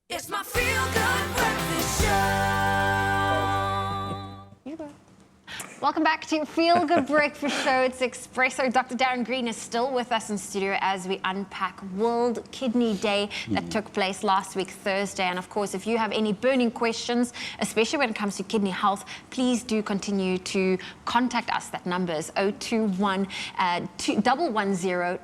It's my feel-good breakfast show. Welcome back to Feel Good Breakfast Show. It's Expresso. Dr. Darren Green is still with us in studio as we unpack World Kidney Day that took place last week, Thursday. And of course, if you have any burning questions, especially when it comes to kidney health, please do continue to contact us. That number is 021 110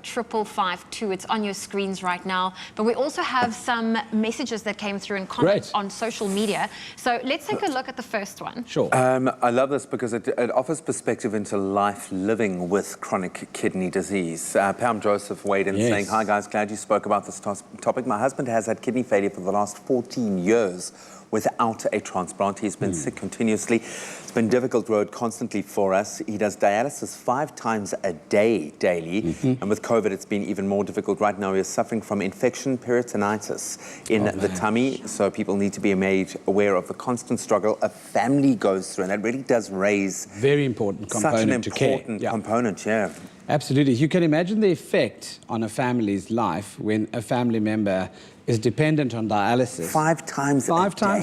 552. It's on your screens right now. But we also have some messages that came through in comments on social media. So let's take a look at the first one. Sure. I love this because it offers perspective into life living with chronic kidney disease. Pam Joseph weighed in saying, "Hi guys, glad you spoke about this topic. My husband has had kidney failure for the last 14 years without a transplant. He's been sick continuously. It's been a difficult road constantly for us. He does dialysis 5 times a day, daily. And with COVID, it's been even more difficult. Right now, he is suffering from infection, peritonitis in the tummy. So people need to be made aware of the constant struggle a family goes through. And that really does raise very important component such an to care. important component, Absolutely. You can imagine the effect on a family's life when a family member is dependent on dialysis. 5 times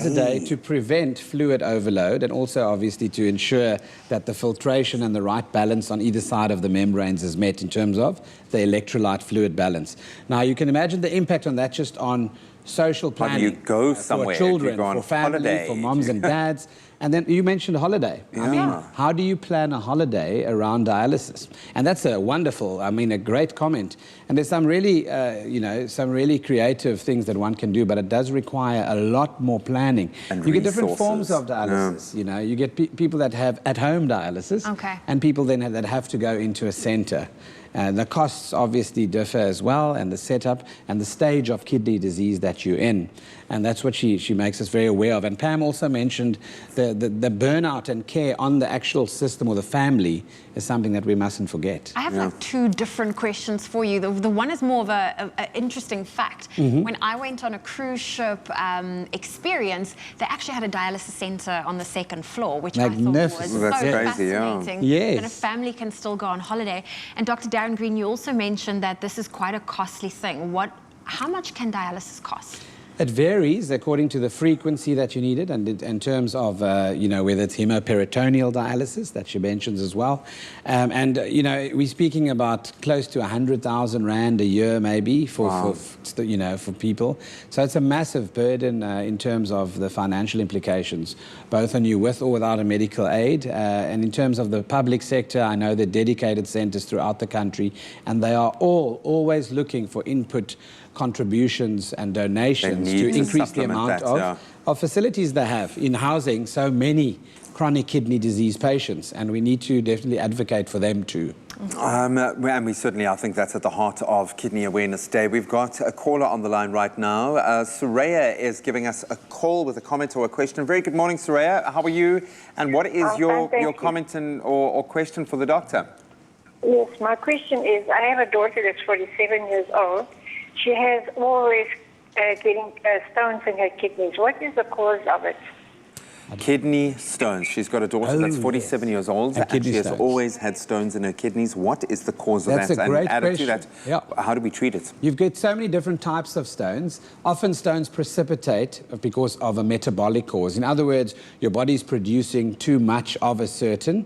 a day to prevent fluid overload, and also obviously to ensure that the filtration and the right balance on either side of the membranes is met in terms of the electrolyte fluid balance. Now you can imagine the impact on that just on social planning. How do you go somewhere? For children, you go on for family, holiday, for moms and dads. And then you mentioned holiday. I mean, how do you plan a holiday around dialysis? And that's a wonderful, a great comment. And there's some really, some really creative things that one can do, but it does require a lot more planning. And you get different forms of dialysis. You know, you get people that have at-home dialysis, and people then that have to go into a center. The costs obviously differ as well, and the setup and the stage of kidney disease that you're in. And that's what she makes us very aware of. And Pam also mentioned the burnout and care on the actual system or the family is something that we mustn't forget. I have like 2 different questions for you. The one is more of an interesting fact. When I went on a cruise ship experience, they actually had a dialysis center on the 2nd floor, which I thought was so fascinating. That a family can still go on holiday. And Dr. Darren Green, you also mentioned that this is quite a costly thing. How much can dialysis cost? It varies according to the frequency that you need it, and in terms of, whether it's hemiperitoneal dialysis that she mentions as well. We're speaking about close to 100,000 Rand a year maybe for people. So it's a massive burden in terms of the financial implications, both on you with or without a medical aid. And in terms of the public sector, I know there are dedicated centers throughout the country, and they are always looking for input contributions and donations to increase the amount of facilities they have in housing so many chronic kidney disease patients, and we need to definitely advocate for them too. And we certainly, I think that's at the heart of Kidney Awareness Day. We've got a caller on the line right now. Soraya is giving us a call with a comment or a question. Very good morning, Soraya. How are you? And what is your comment or question for the doctor? Yes, my question is, I have a daughter that's 47 years old. She has always getting stones in her kidneys. What is the cause of it? Kidney stones. She's got a daughter that's 47 years old, and she has always had stones in her kidneys. What is the cause of that? That's a great added question. to that, how do we treat it? You've got so many different types of stones. Often stones precipitate because of a metabolic cause. In other words, your body's producing too much of a certain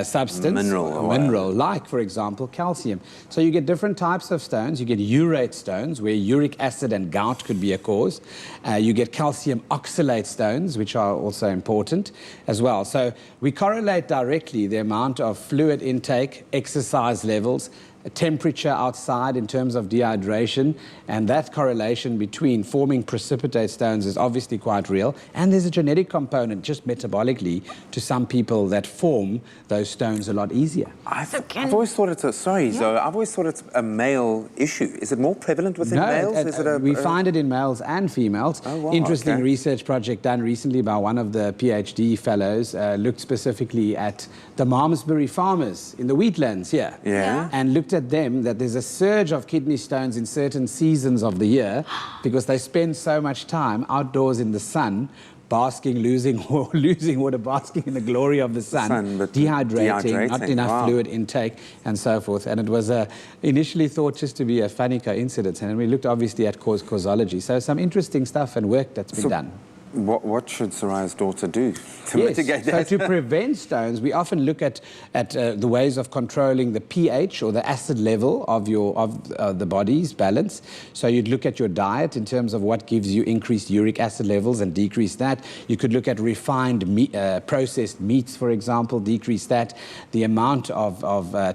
substance, mineral, like, for example, calcium. So you get different types of stones. You get urate stones, where uric acid and gout could be a cause. You get calcium oxalate stones, which are also important as well. So we correlate directly the amount of fluid intake, exercise levels, temperature outside in terms of dehydration, and that correlation between forming precipitate stones is obviously quite real. And there's a genetic component just metabolically to some people that form those stones a lot easier. I've always thought it's I've always thought it's a male issue. Is it more prevalent within males? We find it in males and females. Interesting research project done recently by one of the PhD fellows looked specifically at the Malmesbury farmers in the wheatlands here, and looked at them that there's a surge of kidney stones in certain seasons of the year because they spend so much time outdoors in the sun basking, losing water, basking in the glory of the sun, but dehydrating, not enough wow. fluid intake, and so forth. And it was initially thought just to be a funny coincidence, and we looked obviously at causology. So some interesting stuff and work that's been done. What should Soraya's daughter do to mitigate that? So to prevent stones, we often look at the ways of controlling the pH or the acid level of the body's balance. So you'd look at your diet in terms of what gives you increased uric acid levels and decrease that. You could look at refined processed meats, for example, decrease that. The amount of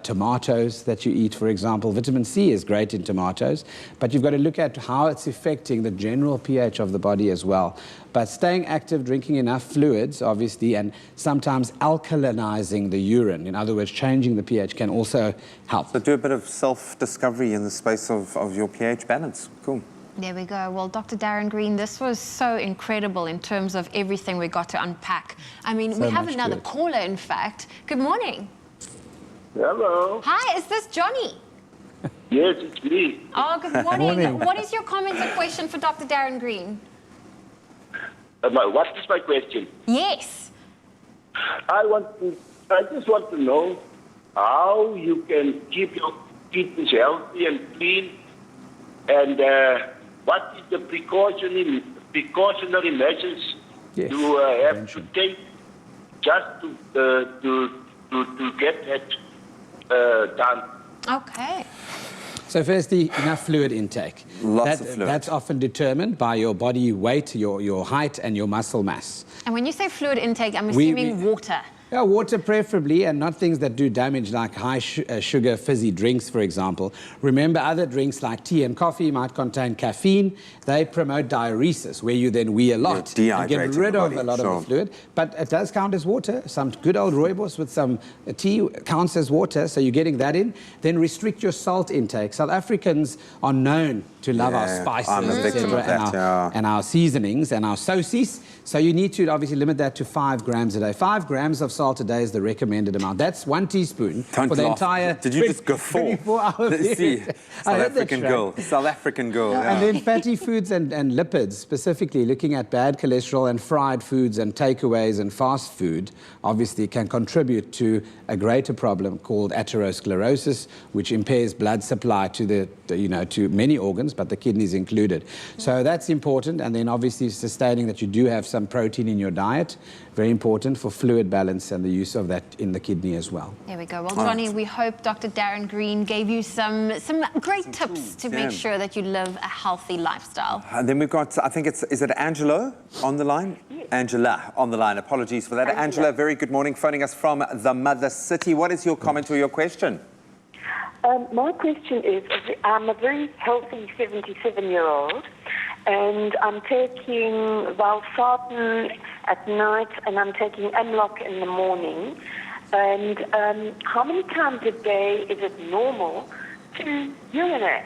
tomatoes that you eat, for example. Vitamin C is great in tomatoes, but you've got to look at how it's affecting the general pH of the body as well. But staying active, drinking enough fluids, obviously, and sometimes alkalinizing the urine, in other words, changing the pH, can also help. So do a bit of self-discovery in the space of your pH balance. Cool. There we go. Well, Dr. Darren Green, this was so incredible in terms of everything we got to unpack. I mean, we have another caller, in fact. Good morning. Hello. Hi, is this Johnny? Yes, it's me. Oh, good morning. What is your comment or question for Dr. Darren Green? What is my question? Yes. I just want to know how you can keep your kidneys healthy and clean, and what is the precautionary measures you have to take just to get that done. Okay. So firstly, enough fluid intake. Lots of fluid. That's often determined by your body weight, your height, and your muscle mass. And when you say fluid intake, I'm assuming water. Yeah, water preferably, and not things that do damage like high sugar fizzy drinks, for example. Remember, other drinks like tea and coffee might contain caffeine. They promote diuresis, where you then wee a lot and get rid of a lot of the fluid. But it does count as water. Some good old rooibos with some tea counts as water, so you're getting that in. Then restrict your salt intake. South Africans are known to love our spices, etc., and our seasonings and our sauces. So you need to obviously limit that to 5 grams a day. 5 grams of salt a day is the recommended amount. That's 1 teaspoon for the entire. Did you just go 24 hours? See, South African girl. Yeah. And then fatty foods and lipids, specifically looking at bad cholesterol and fried foods and takeaways and fast food, obviously can contribute to a greater problem called atherosclerosis, which impairs blood supply to to many organs, but the kidneys included. So that's important. And then obviously sustaining that you do have some protein in your diet, very important for fluid balance and the use of that in the kidney as well. There we go. Well, Johnny, we hope Dr. Darren Green gave you some great tips to make sure that you live a healthy lifestyle. And then we've got, I think is it Angelo on the line? Yes. Angela on the line. Apologies for that. Angela, very good morning, phoning us from the Mother City. What is your comment or your question? My question is, I'm a very healthy 77-year-old, and I'm taking valsartan at night, and I'm taking Amlock in the morning. And how many times a day is it normal to urinate?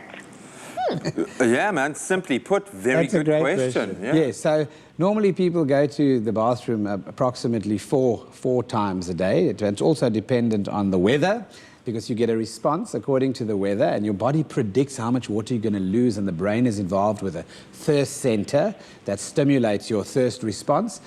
Yeah, man, simply put, very good question. Yeah. Yes, so normally people go to the bathroom approximately four times a day. It's also dependent on the weather, because you get a response according to the weather, and your body predicts how much water you're going to lose, and the brain is involved with a thirst center that stimulates your thirst response.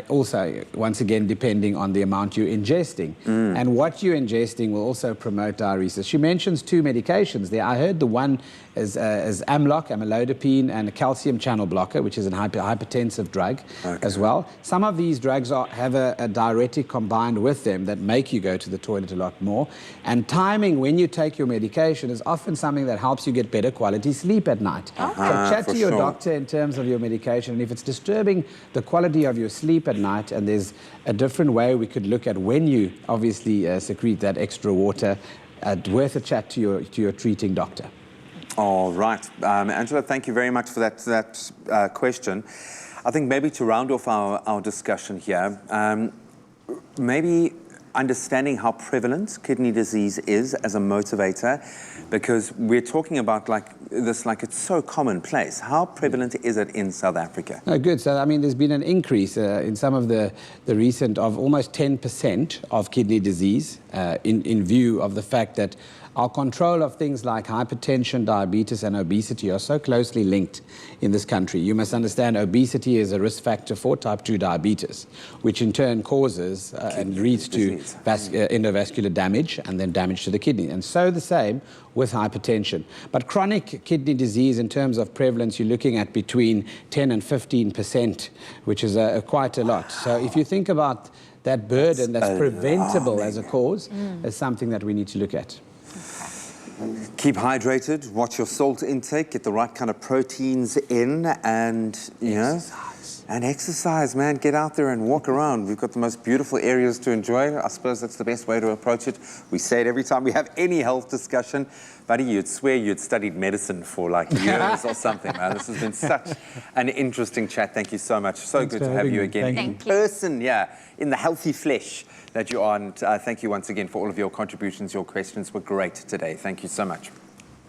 Also, once again, depending on the amount you're ingesting. And what you're ingesting will also promote diuresis. She mentions 2 medications there. I heard the one is Amlock, amlodipine, and a calcium channel blocker, which is a hypertensive drug as well. Some of these drugs have a diuretic combined with them that make you go to the toilet a lot more. And timing when you take your medication is often something that helps you get better quality sleep at night. So chat to your doctor in terms of your medication, and if it's disturbing the quality of your sleep at night, and there's a different way we could look at when you obviously secrete that extra water, worth a chat to your treating doctor. All right. Angela, thank you very much for that question. I think maybe to round off our discussion here, maybe understanding how prevalent kidney disease is as a motivator, because we're talking about like it's so commonplace. How prevalent is it in South Africa? Oh, good. So, I mean, there's been an increase in some of the recent of almost 10% of kidney disease in view of the fact that Our control of things like hypertension, diabetes, and obesity are so closely linked in this country. You must understand obesity is a risk factor for type 2 diabetes, which in turn causes and leads to endovascular damage and then damage to the kidney. And so the same with hypertension. But chronic kidney disease, in terms of prevalence, you're looking at between 10 and 15%, which is quite a lot. So if you think about that burden that's preventable as a cause, is something that we need to look at. Keep hydrated, watch your salt intake, get the right kind of proteins in, and, you know, and exercise, man. Get out there and walk around. We've got the most beautiful areas to enjoy. I suppose that's the best way to approach it. We say it every time we have any health discussion. Buddy, you'd swear you'd studied medicine for like years or something, man. This has been such an interesting chat. Thank you so much. So good to have you again in person, in the healthy flesh that you are. And thank you once again for all of your contributions. Your questions were great today. Thank you so much.